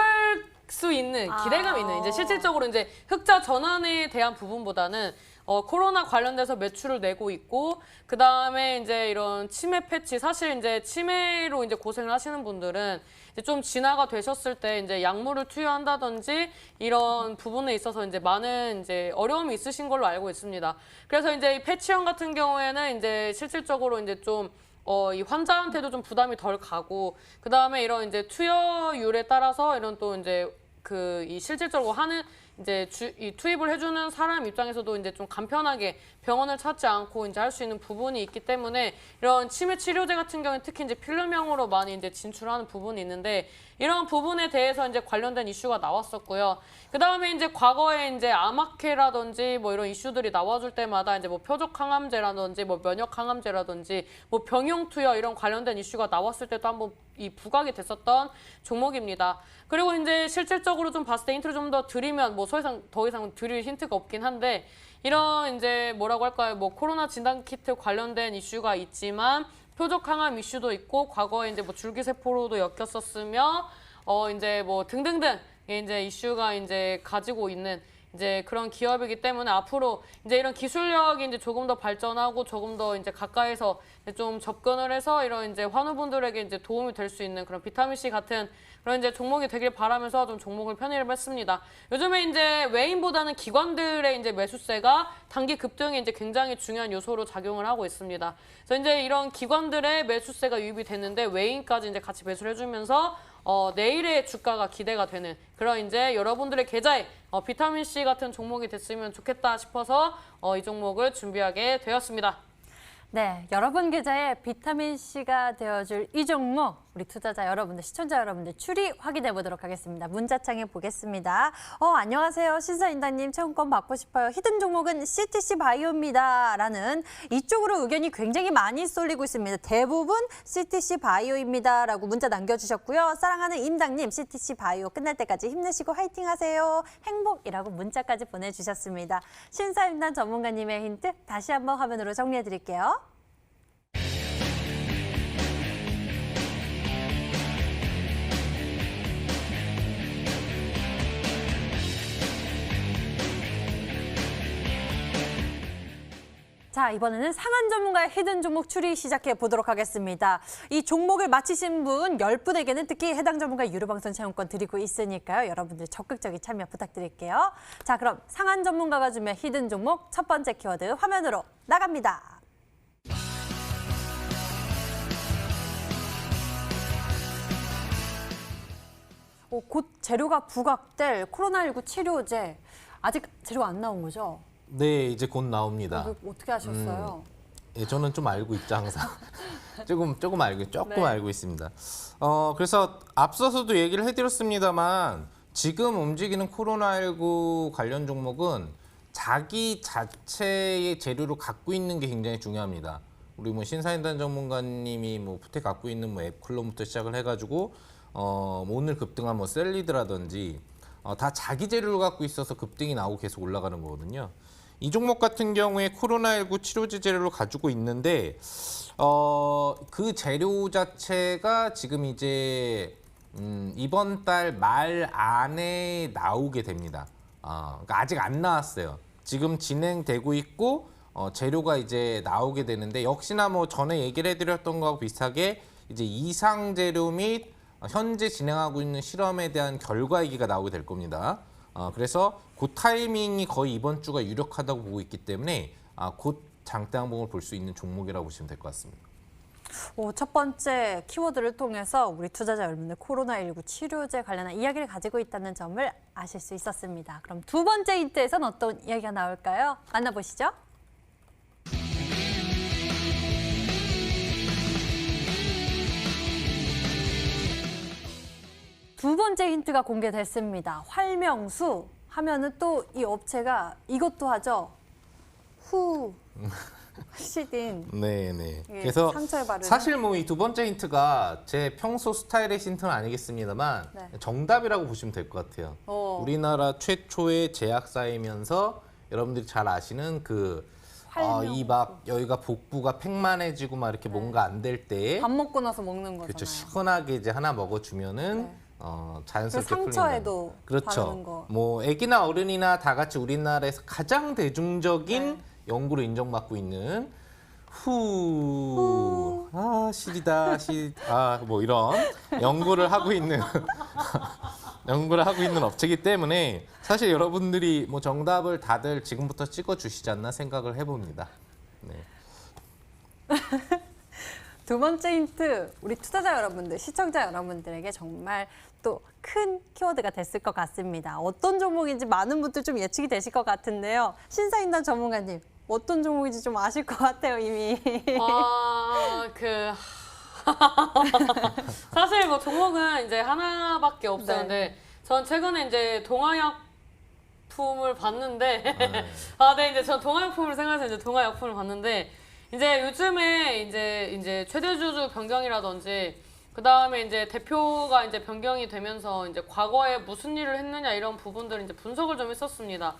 수 있는 기대감 있는 이제 실질적으로 이제 흑자 전환에 대한 부분보다는 코로나 관련돼서 매출을 내고 있고 그 다음에 이제 이런 치매 패치 사실 이제 치매로 이제 고생을 하시는 분들은 이제 좀 진화가 되셨을 때 이제 약물을 투여한다든지 이런 부분에 있어서 이제 많은 이제 어려움이 있으신 걸로 알고 있습니다. 그래서 이제 이 패치형 같은 경우에는 이제 실질적으로 이제 좀 이 환자한테도 좀 부담이 덜 가고 그 다음에 이런 이제 투여율에 따라서 이런 또 이제 이 실질적으로 하는 이제 이 투입을 해주는 사람 입장에서도 이제 좀 간편하게 병원을 찾지 않고 이제 할 수 있는 부분이 있기 때문에 이런 치매 치료제 같은 경우에 특히 이제 필름형으로 많이 이제 진출하는 부분이 있는데 이런 부분에 대해서 이제 관련된 이슈가 나왔었고요. 그 다음에 이제 과거에 이제 암학회라든지 뭐 이런 이슈들이 나와줄 때마다 이제 뭐 표적 항암제라든지 뭐 면역 항암제라든지 뭐 병용 투여 이런 관련된 이슈가 나왔을 때도 한번 이 부각이 됐었던 종목입니다. 그리고 이제 실질적으로 좀 봤을 때 힌트를 좀 더 드리면 뭐 더 이상 드릴 힌트가 없긴 한데 이런 이제 뭐라고 할까요? 뭐 코로나 진단 키트 관련된 이슈가 있지만 표적 항암 이슈도 있고 과거에 이제 뭐 줄기세포로도 엮였었으며 이제 뭐 등등등 이제 이슈가 이제 가지고 있는 이제 그런 기업이기 때문에 앞으로 이제 이런 기술력이 이제 조금 더 발전하고 조금 더 이제 가까이서 좀 접근을 해서 이런 이제 환우분들에게 이제 도움이 될 수 있는 그런 비타민 C 같은 그런 이제 종목이 되길 바라면서 좀 종목을 편입을 했습니다. 요즘에 이제 외인보다는 기관들의 이제 매수세가 단기 급등에 이제 굉장히 중요한 요소로 작용을 하고 있습니다. 그래서 이제 이런 기관들의 매수세가 유입이 됐는데 외인까지 이제 같이 매수를 해주면서 내일의 주가가 기대가 되는 그런 이제 여러분들의 계좌에 비타민 C 같은 종목이 됐으면 좋겠다 싶어서 이 종목을 준비하게 되었습니다. 네, 여러분 계좌에 비타민 C가 되어줄 이 종목 우리 투자자 여러분들, 시청자 여러분들 추리 확인해 보도록 하겠습니다. 문자창에 보겠습니다. 안녕하세요. 신사인단님 체험권 받고 싶어요. 히든 종목은 CTC 바이오입니다. 라는 이쪽으로 의견이 굉장히 많이 쏠리고 있습니다. 대부분 CTC 바이오입니다. 라고 문자 남겨주셨고요. 사랑하는 임당님 CTC 바이오 끝날 때까지 힘내시고 화이팅 하세요. 행복이라고 문자까지 보내주셨습니다. 신사인단 전문가님의 힌트 다시 한번 화면으로 정리해 드릴게요. 자, 이번에는 상한 전문가의 히든 종목 추리 시작해 보도록 하겠습니다. 이 종목을 맞히신 분 10분에게는 특히 해당 전문가 유료방송 체험권 드리고 있으니까요. 여러분들 적극적인 참여 부탁드릴게요. 자, 그럼 상한 전문가가 주면 히든 종목 첫 번째 키워드 화면으로 나갑니다. 곧 재료가 부각될 코로나19 치료제. 아직 재료가 안 나온 거죠? 네, 이제 곧 나옵니다. 어떻게 하셨어요? 예, 저는 좀 알고 있죠, 항상. 조금 네. 알고 있습니다. 그래서 앞서서도 얘기를 해드렸습니다만 지금 움직이는 코로나19 관련 종목은 자기 자체의 재료로 갖고 있는 게 굉장히 중요합니다. 우리 뭐 신사인단 전문가님이 뭐 푸테 갖고 있는 뭐 앱클론부터 시작을 해가지고 오늘 급등한 뭐 셀리드라든지 다 자기 재료를 갖고 있어서 급등이 나오고 계속 올라가는 거거든요. 이 종목 같은 경우에 코로나19 치료제 재료를 가지고 있는데 그 재료 자체가 지금 이제 이번 달 말 안에 나오게 됩니다. 그러니까 아직 안 나왔어요. 지금 진행되고 있고 재료가 이제 나오게 되는데 역시나 뭐 전에 얘기를 해드렸던 거하고 비슷하게 이제 이상 재료 및 현재 진행하고 있는 실험에 대한 결과 얘기가 나오게 될 겁니다. 그래서 그 타이밍이 거의 이번 주가 유력하다고 보고 있기 때문에 곧 장대 항봉을 볼 수 있는 종목이라고 보시면 될 것 같습니다. 첫 번째 키워드를 통해서 우리 투자자 여러분들 코로나19 치료제 관련한 이야기를 가지고 있다는 점을 아실 수 있었습니다. 그럼 두 번째 힌트에선 어떤 이야기가 나올까요? 만나보시죠. 두 번째 힌트가 공개됐습니다. 활명수 하면은 또 이 업체가 이것도 하죠. 시딘. 네네. 예, 그래서 상처에 바르는. 사실 뭐 이 두 번째 힌트가 제 평소 스타일의 힌트는 아니겠습니다만 네. 정답이라고 보시면 될 것 같아요. 우리나라 최초의 제약사이면서 여러분들이 잘 아시는 활명. 이 막 여기가 복부가 팽만해지고 막 이렇게 뭔가 안 될 때 밥 먹고 나서 먹는 거잖아요. 그렇죠. 시원하게 이제 하나 먹어주면은 네. 자연스럽게 그 상처에도 풀린다. 그렇죠. 바르는 거. 뭐 아기나 어른이나 다 같이 우리나라에서 가장 대중적인 네. 연구로 인정받고 있는 시리다 뭐 이런 연구를 하고 있는 연구를 하고 있는 업체이기 때문에 사실 여러분들이 뭐 정답을 다들 지금부터 찍어 주시지 않나 생각을 해봅니다. 네. 두 번째 힌트, 우리 투자자 여러분들, 시청자 여러분들에게 정말 또 큰 키워드가 됐을 것 같습니다. 어떤 종목인지 많은 분들 좀 예측이 되실 것 같은데요. 신사임당 전문가님, 어떤 종목인지 좀 아실 것 같아요, 이미. 사실 뭐 종목은 이제 하나밖에 없었는데 전 최근에 이제 동아약품을 봤는데 네 이제 전 동아약품을 생각해서 이제 동아약품을 봤는데 이제 요즘에 이제 최대주주 변경이라든지 그 다음에 이제 대표가 이제 변경이 되면서 이제 과거에 무슨 일을 했느냐 이런 부분들을 이제 분석을 좀 했었습니다.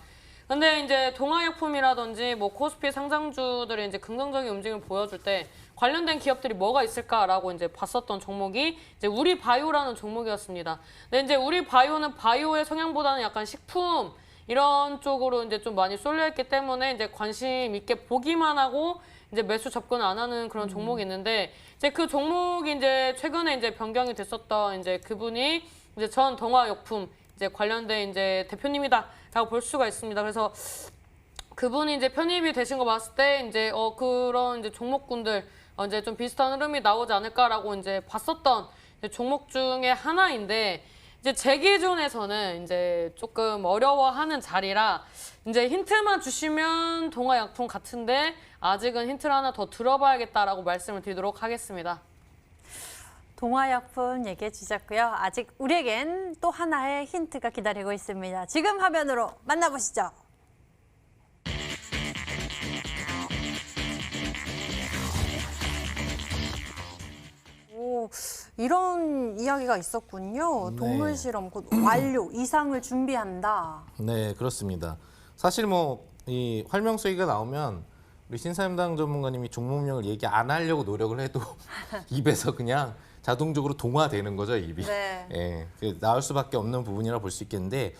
근데 이제 동아약품이라든지 뭐 코스피 상장주들이 이제 긍정적인 움직임을 보여줄 때 관련된 기업들이 뭐가 있을까라고 이제 봤었던 종목이 이제 우리바이오라는 종목이었습니다. 근데 이제 우리바이오는 바이오의 성향보다는 약간 식품 이런 쪽으로 이제 좀 많이 쏠려 있기 때문에 이제 관심 있게 보기만 하고 이제 매수 접근을 안 하는 그런 종목이 있는데 이제 그 종목이 이제 최근에 이제 변경이 됐었던 이제 그분이 이제 전 동아약품 이제 관련된 이제 대표님이다라고 볼 수가 있습니다. 그래서 그분이 이제 편입이 되신 거 봤을 때 이제 그런 이제 종목군들 이제 좀 비슷한 흐름이 나오지 않을까라고 이제 봤었던 이제 종목 중에 하나인데 이제 제 기준에서는 이제 조금 어려워하는 자리라 이제 힌트만 주시면 동아약품 같은데 아직은 힌트를 하나 더 들어봐야겠다라고 말씀을 드리도록 하겠습니다. 동아약품 얘기해 주셨고요. 아직 우리에겐 또 하나의 힌트가 기다리고 있습니다. 지금 화면으로 만나보시죠. 이런 이야기가 있었군요. 네. 동물 실험 곧 완료, 이상을 준비한다. 네, 그렇습니다. 사실 뭐 이 활명수익가 나오면 우리 신사임당 전문가님이 종목명을 얘기 안 하려고 노력을 해도 입에서 그냥 자동적으로 동화되는 거죠, 입이. 네. 예, 나올 수밖에 없는 부분이라 볼 수 있겠는데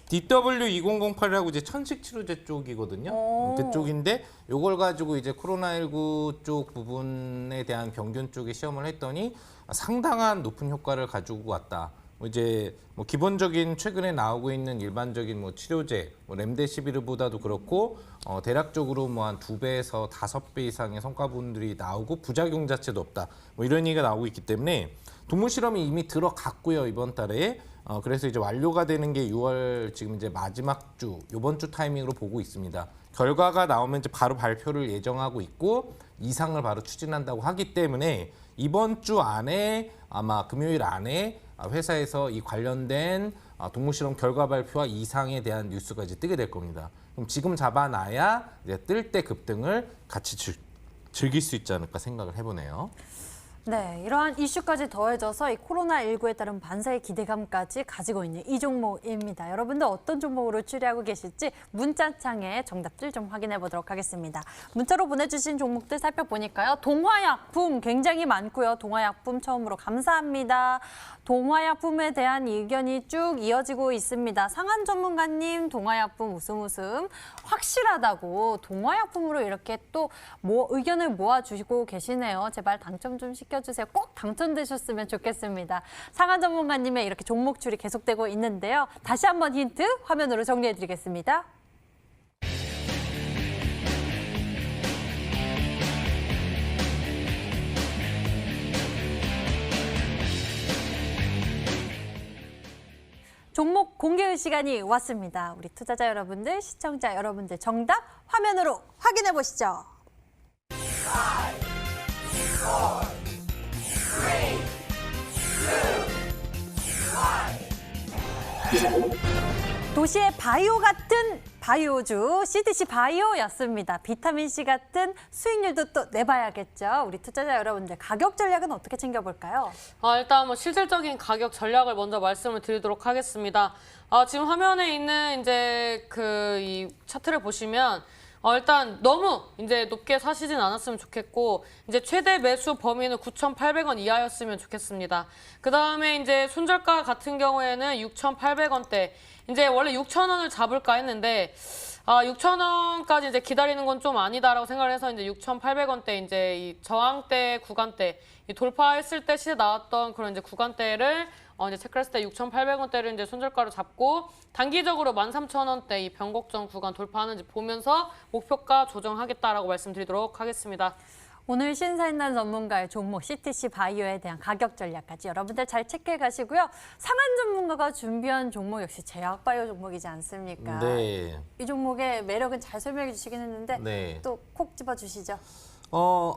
DW2008이라고 이제 천식 치료제 쪽이거든요. 그쪽인데 이걸 가지고 이제 코로나19 쪽 부분에 대한 병균 쪽에 시험을 했더니 상당한 높은 효과를 가지고 왔다. 이제 뭐 기본적인 최근에 나오고 있는 일반적인 뭐 치료제, 뭐 렘데시비르보다도 그렇고 대략적으로 뭐 한 2배에서 5배 이상의 성과분들이 나오고 부작용 자체도 없다. 뭐 이런 얘기가 나오고 있기 때문에 동물 실험이 이미 들어갔고요, 이번 달에. 그래서 이제 완료가 되는 게 6월 지금 이제 마지막 주, 이번 주 타이밍으로 보고 있습니다. 결과가 나오면 이제 바로 발표를 예정하고 있고 이상을 바로 추진한다고 하기 때문에 이번 주 안에 아마 금요일 안에 회사에서 이 관련된 동물 실험 결과 발표와 이상에 대한 뉴스가 이제 뜨게 될 겁니다. 그럼 지금 잡아놔야 이제 뜰 때 급등을 같이 즐길 수 있지 않을까 생각을 해보네요. 네, 이러한 이슈까지 더해져서 이 코로나19에 따른 반사의 기대감까지 가지고 있는 이 종목입니다. 여러분들 어떤 종목으로 추리하고 계실지 문자창에 정답들 좀 확인해 보도록 하겠습니다. 문자로 보내주신 종목들 살펴보니까요. 동화약품 굉장히 많고요. 동화약품 처음으로 감사합니다. 동화약품에 대한 의견이 쭉 이어지고 있습니다. 상한 전문가님, 동화약품 웃음 확실하다고 동화약품으로 이렇게 또 의견을 모아주시고 계시네요. 제발 당첨 좀 시켜주세요. 꼭 당첨되셨으면 좋겠습니다. 상한 전문가님의 이렇게 종목 추리 계속되고 있는데요. 다시 한번 힌트 화면으로 정리해드리겠습니다. 종목 공개의 시간이 왔습니다. 우리 투자자 여러분들, 시청자 여러분들 정답 화면으로 확인해 보시죠. 도시의 바이오 같은 바이오주 CDC 바이오였습니다. 비타민C 같은 수익률도 또 내봐야겠죠. 우리 투자자 여러분들 가격 전략은 어떻게 챙겨볼까요? 일단 뭐 실질적인 가격 전략을 먼저 말씀을 드리도록 하겠습니다. 지금 화면에 있는 이제 이 차트를 보시면 일단 너무 이제 높게 사시진 않았으면 좋겠고 이제 최대 매수 범위는 9,800원 이하였으면 좋겠습니다. 그다음에 이제 손절가 같은 경우에는 6,800원대. 이제 원래 6,000원을 잡을까 했는데 6,000원까지 이제 기다리는 건 좀 아니다라고 생각을 해서 이제 6,800원대 이제 이 저항대 구간대 이 돌파했을 때 시세 나왔던 그런 이제 구간대를 이제 체크했을 때 6,800원대를 이제 손절가로 잡고 단기적으로 13,000원대 이 변곡점 구간 돌파하는지 보면서 목표가 조정하겠다라고 말씀드리도록 하겠습니다. 오늘 신사인단 전문가의 종목 CTC 바이오에 대한 가격 전략까지 여러분들 잘 체크해 가시고요. 상한 전문가가 준비한 종목 역시 제약바이오 종목이지 않습니까? 네. 이 종목의 매력은 잘 설명해 주시긴 했는데 네. 또 콕 집어 주시죠.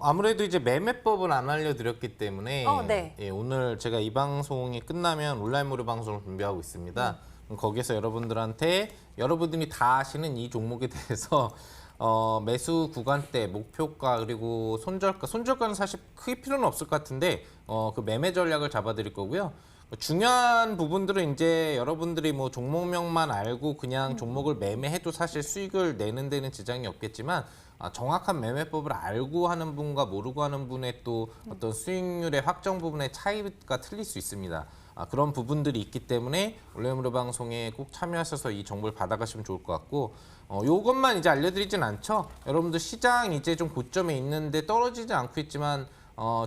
아무래도 이제 매매법을 안 알려드렸기 때문에 네. 예, 오늘 제가 이 방송이 끝나면 온라인 무료 방송을 준비하고 있습니다. 그럼 거기서 여러분들한테 여러분들이 다 아시는 이 종목에 대해서 매수 구간대, 목표가 그리고 손절가는 사실 크게 필요는 없을 것 같은데 그 매매 전략을 잡아드릴 거고요. 중요한 부분들은 이제 여러분들이 뭐 종목명만 알고 그냥 종목을 매매해도 사실 수익을 내는 데는 지장이 없겠지만 정확한 매매법을 알고 하는 분과 모르고 하는 분의 또 어떤 수익률의 확정 부분의 차이가 틀릴 수 있습니다. 그런 부분들이 있기 때문에 온라인 무료 방송에 꼭 참여하셔서 이 정보를 받아가시면 좋을 것 같고 요것만 이제 알려드리진 않죠. 여러분들 시장 이제 좀 고점에 있는데 떨어지지 않고 있지만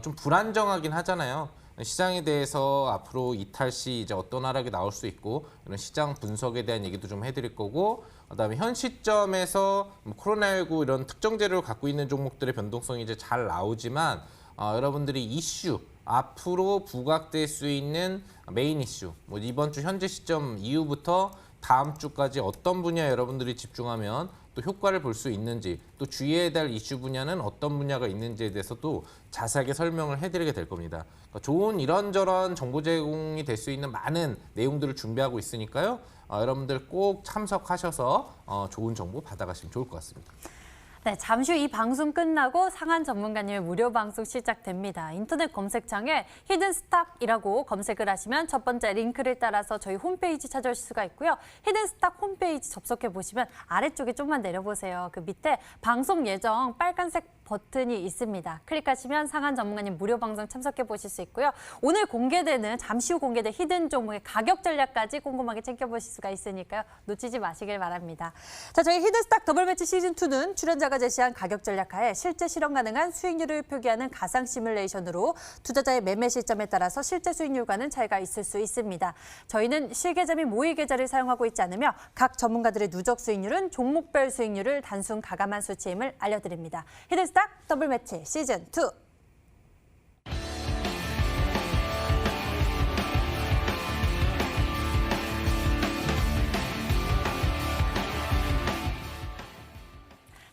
좀 불안정하긴 하잖아요. 시장에 대해서 앞으로 이탈 시 이제 어떤 하락이 나올 수 있고 이런 시장 분석에 대한 얘기도 좀 해드릴 거고 그다음에 현 시점에서 코로나19 이런 특정 재료를 갖고 있는 종목들의 변동성이 이제 잘 나오지만 여러분들이 이슈 앞으로 부각될 수 있는 메인 이슈 뭐 이번 주 현재 시점 이후부터 다음 주까지 어떤 분야에 여러분들이 집중하면 또 효과를 볼 수 있는지 또 주의해야 될 이슈 분야는 어떤 분야가 있는지에 대해서도 자세하게 설명을 해드리게 될 겁니다. 그러니까 좋은 이런저런 정보 제공이 될 수 있는 많은 내용들을 준비하고 있으니까요. 여러분들 꼭 참석하셔서 좋은 정보 받아가시면 좋을 것 같습니다. 네, 잠시 후 이 방송 끝나고 상한 전문가님의 무료 방송 시작됩니다. 인터넷 검색창에 히든스탁이라고 검색을 하시면 첫 번째 링크를 따라서 저희 홈페이지 찾아오실 수가 있고요. 히든스탁 홈페이지 접속해 보시면 아래쪽에 좀만 내려보세요. 그 밑에 방송 예정 빨간색 버튼이 있습니다. 클릭하시면 상한 전문가님 무료 방송 참석해 보실 수 있고요. 오늘 공개되는 잠시 후 공개된 히든 종목의 가격 전략까지 꼼꼼하게 챙겨보실 수가 있으니까요. 놓치지 마시길 바랍니다. 자, 저희 히든스탁 더블매치 시즌2는 출연자가 제시한 가격 전략하에 실제 실현 가능한 수익률을 표기하는 가상 시뮬레이션으로 투자자의 매매 시점에 따라서 실제 수익률과는 차이가 있을 수 있습니다. 저희는 실계좌 및 모의 계좌를 사용하고 있지 않으며 각 전문가들의 누적 수익률은 종목별 수익률을 단순 가감한 수치임을 알려드립니다. 히든스탁 더블매치 시즌2.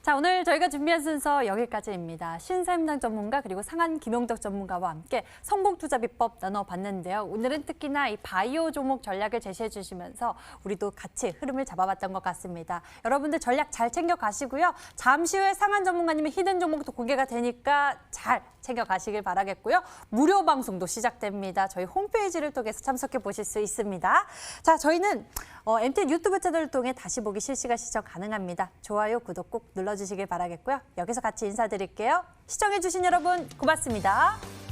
자, 오늘 저희가 준비한 순서 여기까지입니다. 신사임당 전문가 그리고 상한 김용덕 전문가와 함께 성공 투자 비법 나눠봤는데요. 오늘은 특히나 이 바이오 종목 전략을 제시해 주시면서 우리도 같이 흐름을 잡아봤던 것 같습니다. 여러분들 전략 잘 챙겨가시고요. 잠시 후에 상한 전문가님의 히든 종목도 공개가 되니까 잘 챙겨가시길 바라겠고요. 무료 방송도 시작됩니다. 저희 홈페이지를 통해서 참석해 보실 수 있습니다. 자, 저희는 MTN 유튜브 채널을 통해 다시 보기 실시간 시청 가능합니다. 좋아요, 구독 꼭 눌러주시길 바라겠고요. 여기서 같이 인사드릴게요. 시청해주신 여러분 고맙습니다.